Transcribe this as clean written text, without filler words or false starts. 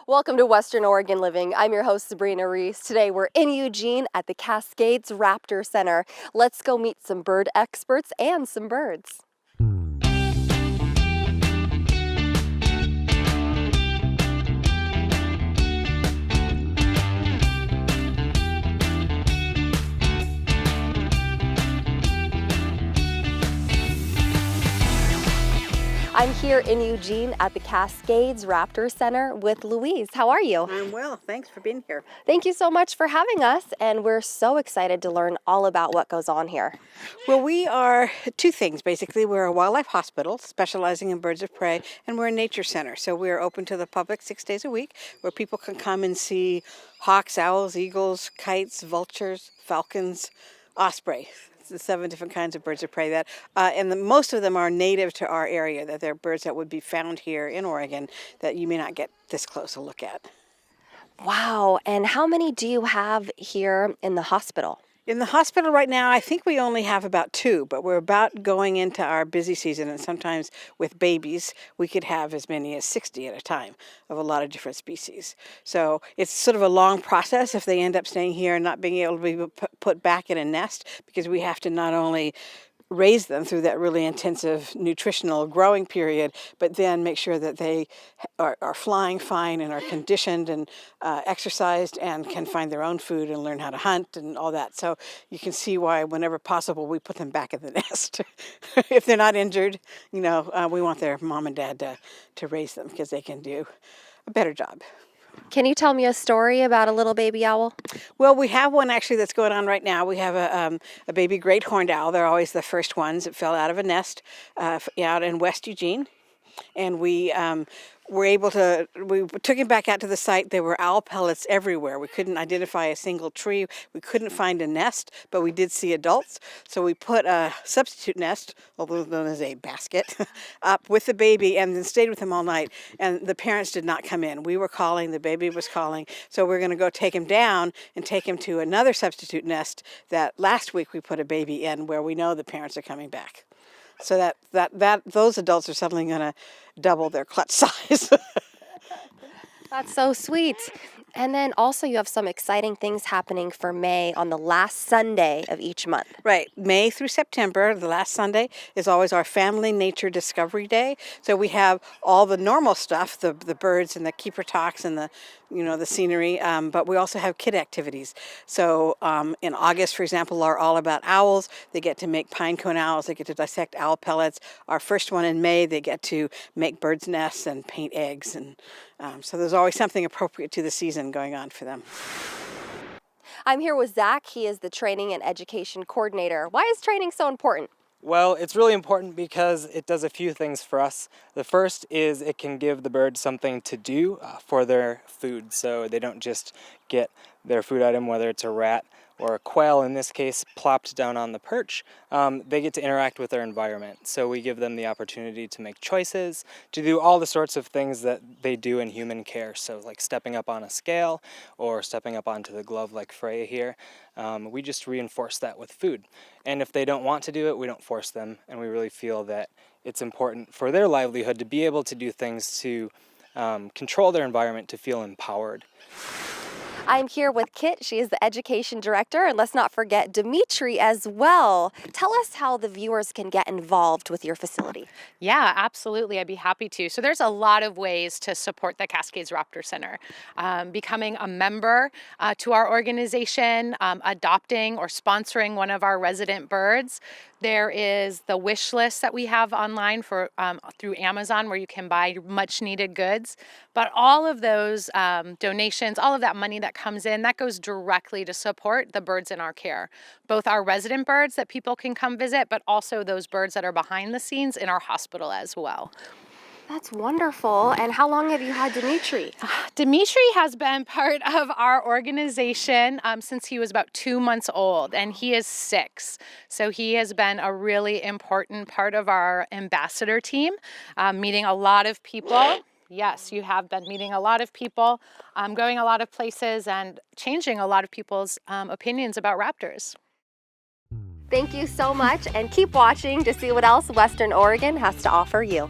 Welcome to Western Oregon Living. I'm your host, Sabrina Reese. Today we're in Eugene at the Cascades Raptor Center. Let's go meet some bird experts and some birds. I'm here in Eugene at the Cascades Raptor Center with Louise. How are you? I'm well. Thanks for being here. Thank you so much for having us, and we're so excited to learn all about what goes on here. Well, we are two things, basically. We're a wildlife hospital specializing in birds of prey, and we're a nature center. So we're open to the public 6 days a week, where people can come and see hawks, owls, eagles, kites, vultures, falcons, osprey. It's the 7 different kinds of birds of prey that, most of them are native to our area, that they're birds that would be found here in Oregon that you may not get this close a look at. Wow, and how many do you have here in the hospital? In the hospital right now, I think we only have about 2, but we're about going into our busy season, and sometimes with babies, we could have as many as 60 at a time of a lot of different species. So it's sort of a long process if they end up staying here and not being able to be put back in a nest, because we have to not only raise them through that really intensive nutritional growing period, but then make sure that they are flying fine and are conditioned and exercised and can find their own food and learn how to hunt and all that. So you can see why whenever possible we put them back in the nest. If they're not injured, we want their mom and dad to raise them because they can do a better job. Can you tell me a story about a little baby owl? Well, we have one actually that's going on right now. We have a baby great horned owl. They're always the first ones. It fell out of a nest out in West Eugene. And we took him back out to the site. There were owl pellets everywhere. We couldn't identify a single tree. We couldn't find a nest, but we did see adults. So we put a substitute nest, although known as a basket, up with the baby and then stayed with him all night. And the parents did not come in. We were calling, the baby was calling. So we're going to go take him down and take him to another substitute nest that last week we put a baby in where we know the parents are coming back. So those adults are suddenly going to double their clutch size. That's so sweet. And then also you have some exciting things happening for May on the last Sunday of each month. Right. May through September, the last Sunday, is always our Family Nature Discovery Day. So we have all the normal stuff, the birds and the keeper talks and the scenery, but we also have kid activities. So in August, for example, are all about owls. They get to make pine cone owls. They get to dissect owl pellets. Our first one in May, they get to make birds' nests and paint eggs. And so there's always something appropriate to the season going on for them. I'm here with Zach. He is the Training and Education Coordinator. Why is training so important? Well, it's really important because it does a few things for us. The first is it can give the birds something to do for their food, so they don't just get their food item, whether it's a rat or a quail in this case, plopped down on the perch. They get to interact with their environment. So we give them the opportunity to make choices, to do all the sorts of things that they do in human care. So like stepping up on a scale or stepping up onto the glove like Freya here. We just reinforce that with food. And if they don't want to do it, we don't force them. And we really feel that it's important for their livelihood to be able to do things to control their environment, to feel empowered. I'm here with Kit. She is the Education Director. And let's not forget Dimitri as well. Tell us how the viewers can get involved with your facility. Yeah, absolutely. I'd be happy to. So there's a lot of ways to support the Cascades Raptor Center. Becoming a member to our organization, adopting or sponsoring one of our resident birds. There is the wish list that we have online for through Amazon where you can buy much needed goods. But all of those donations, all of that money that comes in, that goes directly to support the birds in our care. Both our resident birds that people can come visit, but also those birds that are behind the scenes in our hospital as well. That's wonderful. And how long have you had Dimitri? Dimitri has been part of our organization since he was about 2 months old, and he is 6. So he has been a really important part of our ambassador team, meeting a lot of people. Yes, you have been meeting a lot of people, going a lot of places, and changing a lot of people's opinions about raptors. Thank you so much, and keep watching to see what else Western Oregon has to offer you.